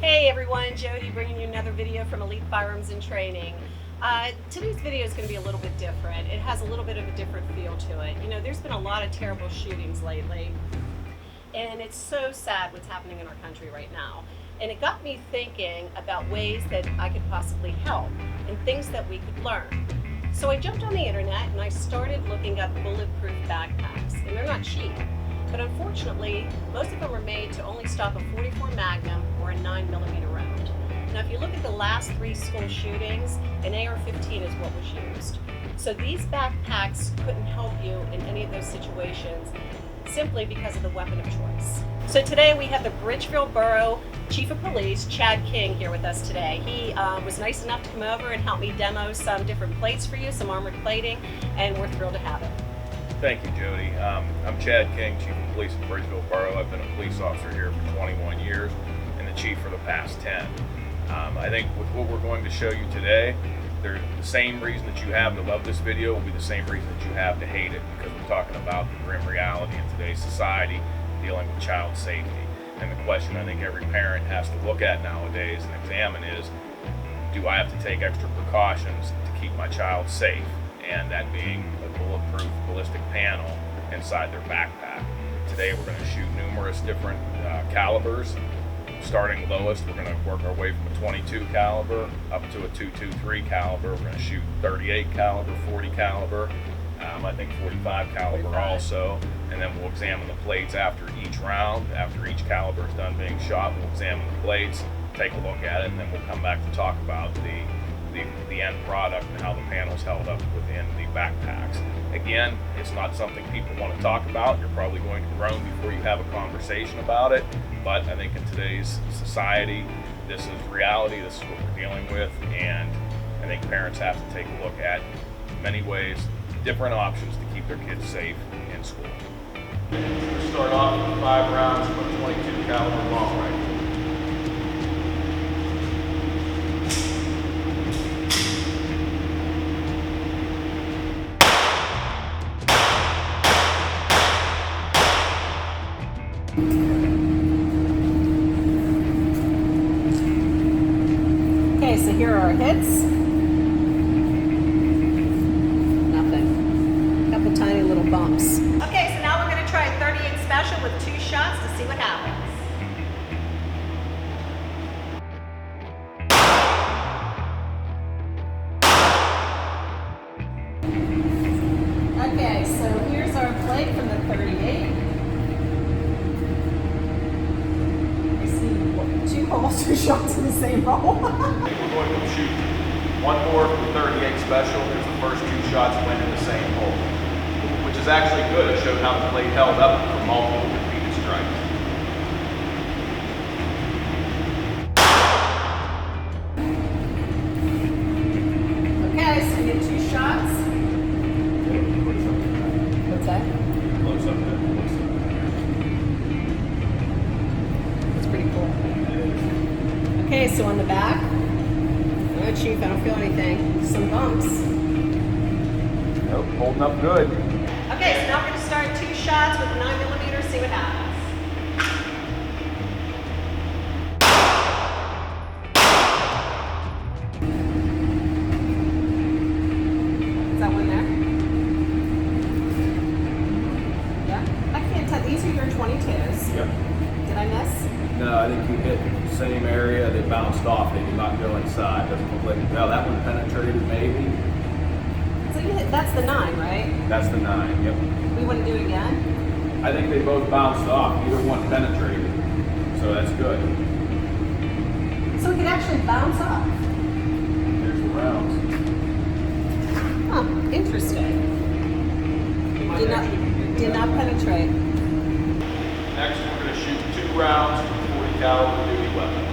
Hey everyone, Jody bringing you another video from Elite Firearms and Training. Today's video is going to be a little bit different. It has a little bit of a different feel to it. You know, there's been a lot of terrible shootings lately, and it's so sad what's happening in our country right now. And it got me thinking about ways that I could possibly help and things that we could learn. So I jumped on the internet and I started looking up bulletproof backpacks, and they're not cheap. But unfortunately, most of them are made to only stop a .44 Magnum or a 9mm round. Now, if you look at the last 3 school shootings, an AR-15 is what was used. So these backpacks couldn't help you in any of those situations simply because of the weapon of choice. So today we have the Bridgeville Borough Chief of Police, Chad King, here with us today. He was nice enough to come over and help me demo some different plates for you, some armored plating, and we're thrilled to have it. Thank you, Jody. I'm Chad King, Chief of Police in Bridgeville Borough. I've been a police officer here for 21 years and the chief for the past 10. I think with what we're going to show you today, the same reason that you have to love this video will be the same reason that you have to hate it, because we're talking about the grim reality in today's society dealing with child safety. And the question I think every parent has to look at nowadays and examine is, do I have to take extra precautions to keep my child safe? And that being a bulletproof ballistic panel inside their backpack. Today we're going to shoot numerous different calibers. Starting lowest, we're going to work our way from a 22 caliber up to a 223 caliber. We're going to shoot 38 caliber, 40 caliber, I think 45 caliber also, and then we'll examine the plates after each round. After each caliber is done being shot, we'll examine the plates, take a look at it, and then we'll come back to talk about the end product and how the panel's held up within the backpacks. Again, it's not something people want to talk about. You're probably going to groan before you have a conversation about it, but I think in today's society, this is reality, this is what we're dealing with, and I think parents have to take a look at many ways, different options to keep their kids safe in school. We'll start off with 5 rounds from a 22 caliber long rifle. Okay, so here are our hits. Nothing. A couple tiny little bumps. Okay, so now we're going to try a 38 special with 2 shots to see what happens. Okay, so here's our plate from the 38. I see 2 holes, 2 shots in the same hole. We're going to shoot one more for the 38 special because the first 2 shots went in the same hole, which is actually good. It showed how the plate held up for multiple repeated strikes. Okay, so we get 2 shots. What's that? Close up there. That's pretty cool. Okay, so on the back. Oh, Chief, I don't feel anything. Some bumps. Nope, holding up good. Okay, so now we're going to start 2 shots with 9mm, see what happens. Is that one there? Yeah? I can't tell. These are your 22s. Yep. Did I miss? No, I think you hit the same area. They bounced off. They did not go inside. Doesn't look like, well, that one penetrated maybe. So you hit, that's the 9, right? That's the 9, yep. We want to do it again? I think they both bounced off. Either one penetrated. So that's good. So it could actually bounce off. There's the rounds. Huh, interesting. Did not penetrate. Next, we're going to shoot 2 rounds with 40 caliber duty weapon.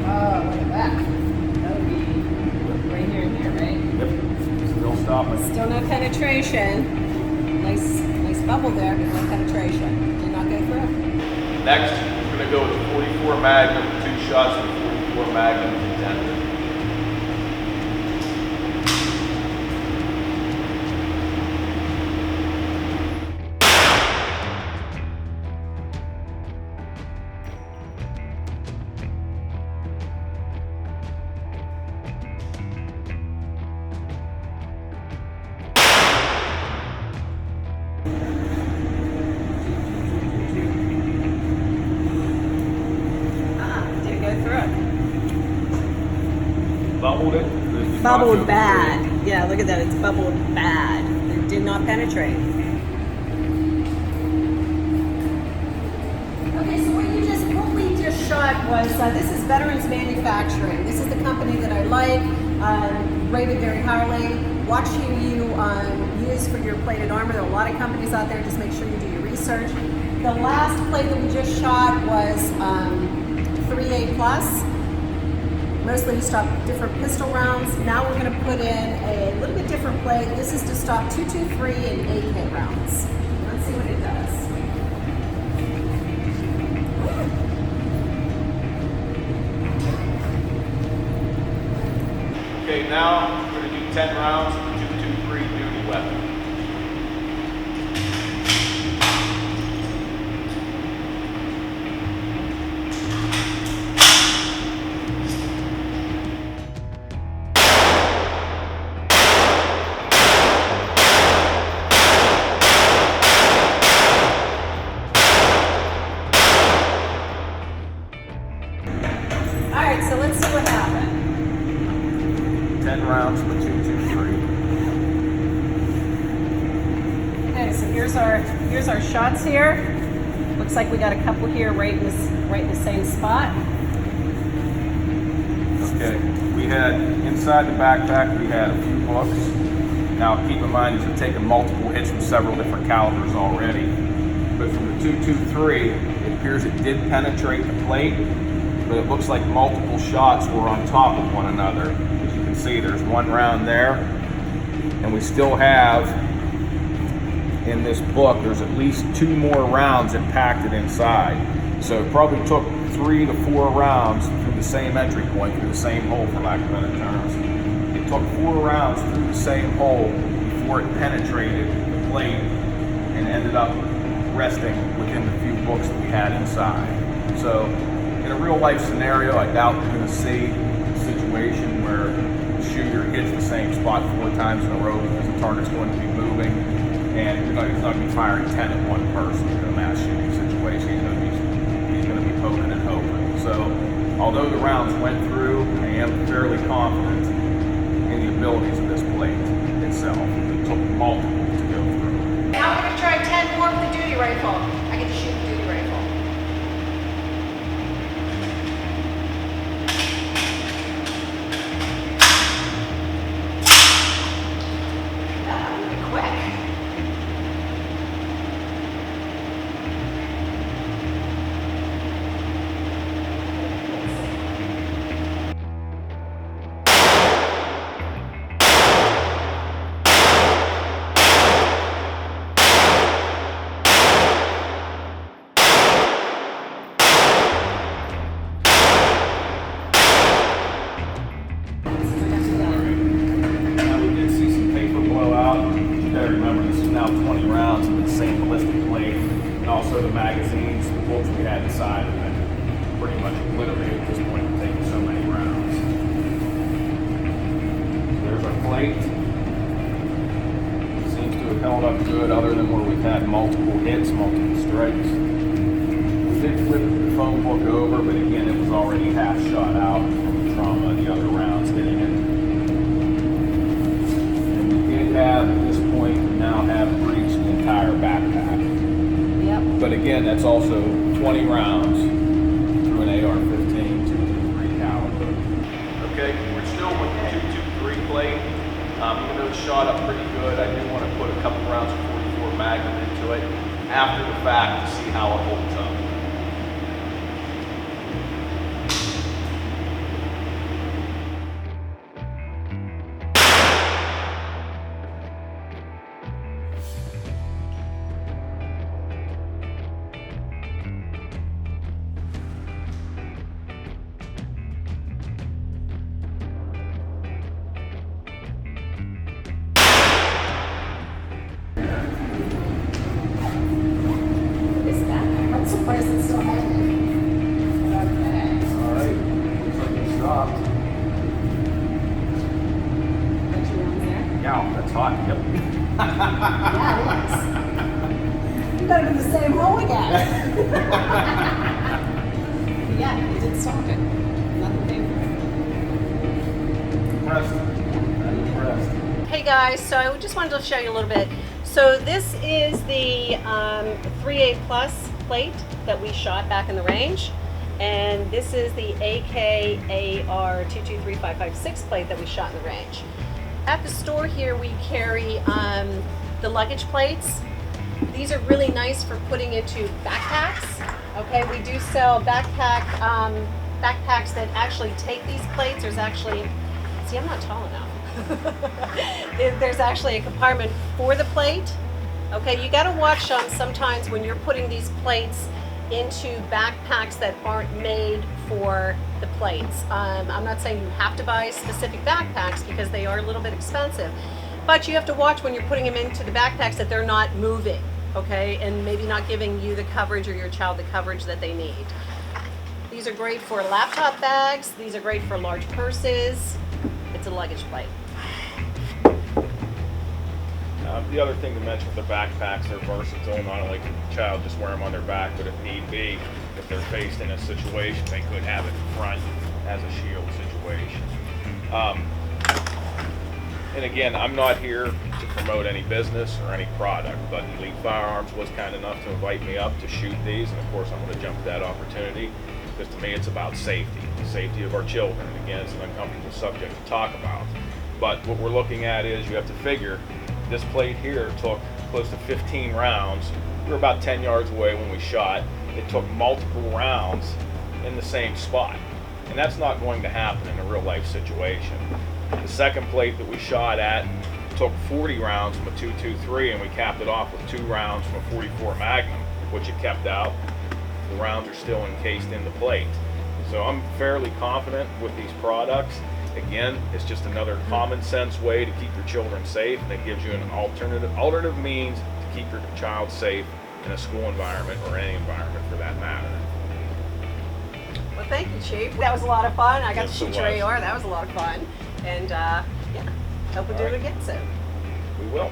Oh, look at that. That would be right here and here, right? Yep. Still stopping. Still no penetration. Nice bubble there, but no penetration. Did not go through. Next, we're going to go with the 44 Magnum, 2 shots with the 44 Magnum contender. bubbled it. It did not go Bubbled through. bad. Yeah, look at that. It's bubbled bad. It did not penetrate. Okay, so what we just shot was this is Veterans Manufacturing. This is the company that I like, rated very highly. Watch who you use for your plated armor. There are a lot of companies out there. Just make sure you do your research. The last plate that we just shot was 3A plus. Mostly to stop different pistol rounds. Now we're going to put in a little bit different plate. This is to stop 223 and AK rounds. Let's see what it does. Okay, now we're going to do 10 rounds of the 223 duty weapon. Alright, so let's see what happened. 10 rounds of the 223. Okay, so here's our shots here. Looks like we got a couple here right in the same spot. Okay, we had inside the backpack, we had a few books. Now keep in mind, these have taken multiple hits from several different calibers already. But from the 223, it appears it did penetrate the plate, but it looks like multiple shots were on top of one another. As you can see, there's one round there, and we still have, in this book, there's at least 2 more rounds impacted inside. So it probably took 3 to 4 rounds through the same entry point, through the same hole, for lack of better terms. It took 4 rounds through the same hole before it penetrated the plate and ended up resting within the few books that we had inside. So in a real life scenario, I doubt we're going to see a situation where the shooter hits the same spot 4 times in a row because the target's going to be moving, and he's not going to be firing 10 at one person in a mass shooting situation. He's going to be poking and hoping. So although the rounds went through, I am fairly confident in the abilities of this plate itself. It took multiple to go through. Now we're going to try 10 more with the duty rifle. I get to shoot the duty rifle. That was quick. Now we did see some paper blowout. You gotta remember, this is now 20 rounds of the same ballistic plate, and also the magazines, the bolts we had inside have been pretty much obliterated at this point. We've taken so many rounds. There's our plate. Seems to have held up good, other than where we've had multiple hits, multiple strikes. We did flip the phone book over, but again, it was already half shot out from the trauma of the other rounds hitting it. Have at this point, we now have breached the entire backpack. Yep. But again, that's also 20 rounds through an AR-15 223 caliber. Okay, we're still with the 223 plate. Even though it shot up pretty good, I did want to put a couple rounds of 44 Magnum into it after the fact to see how it holds up. I'm surprised it's still hanging. Okay. All right, looks like it stopped. Got your rounds there? Yeah, that's hot. Yep. Yeah, it is. You gotta do the same hole again. Yeah, you did stop it. Nothing came from it. impressed. I'm impressed. Hey guys, so I just wanted to show you a little bit. So this is the 3A Plus plate that we shot back in the range. And this is the AKAR 223556 plate that we shot in the range. At the store here we carry the luggage plates. These are really nice for putting into backpacks. Okay, we do sell backpacks that actually take these plates. There's actually, see, I'm not tall enough. There's actually a compartment for the plate. Okay, you got to watch sometimes when you're putting these plates into backpacks that aren't made for the plates. I'm not saying you have to buy specific backpacks because they are a little bit expensive, but you have to watch when you're putting them into the backpacks that they're not moving, okay, and maybe not giving you the coverage or your child the coverage that they need. These are great for laptop bags. These are great for large purses. It's a luggage plate. The other thing to mention with the backpacks, they're versatile. Not only can the child just wear them on their back, but if need be, if they're faced in a situation, they could have it in front as a shield situation. And again, I'm not here to promote any business or any product, but Elite Firearms was kind enough to invite me up to shoot these, and of course I'm going to jump at that opportunity, because to me it's about safety, the safety of our children. And again, it's an uncomfortable subject to talk about. But what we're looking at is, you have to figure, this plate here took close to 15 rounds. We were about 10 yards away when we shot. It took multiple rounds in the same spot. And that's not going to happen in a real life situation. The second plate that we shot at took 40 rounds from a .223, and we capped it off with 2 rounds from a .44 Magnum, which it kept out. The rounds are still encased in the plate. So I'm fairly confident with these products. Again, it's just another common sense way to keep your children safe, and it gives you an alternative means to keep your child safe in a school environment, or any environment for that matter. Well, thank you, Chief. That was a lot of fun. I got Yes, to shoot it your was. AR. That was a lot of fun. And yeah, hope we do it again soon. We will.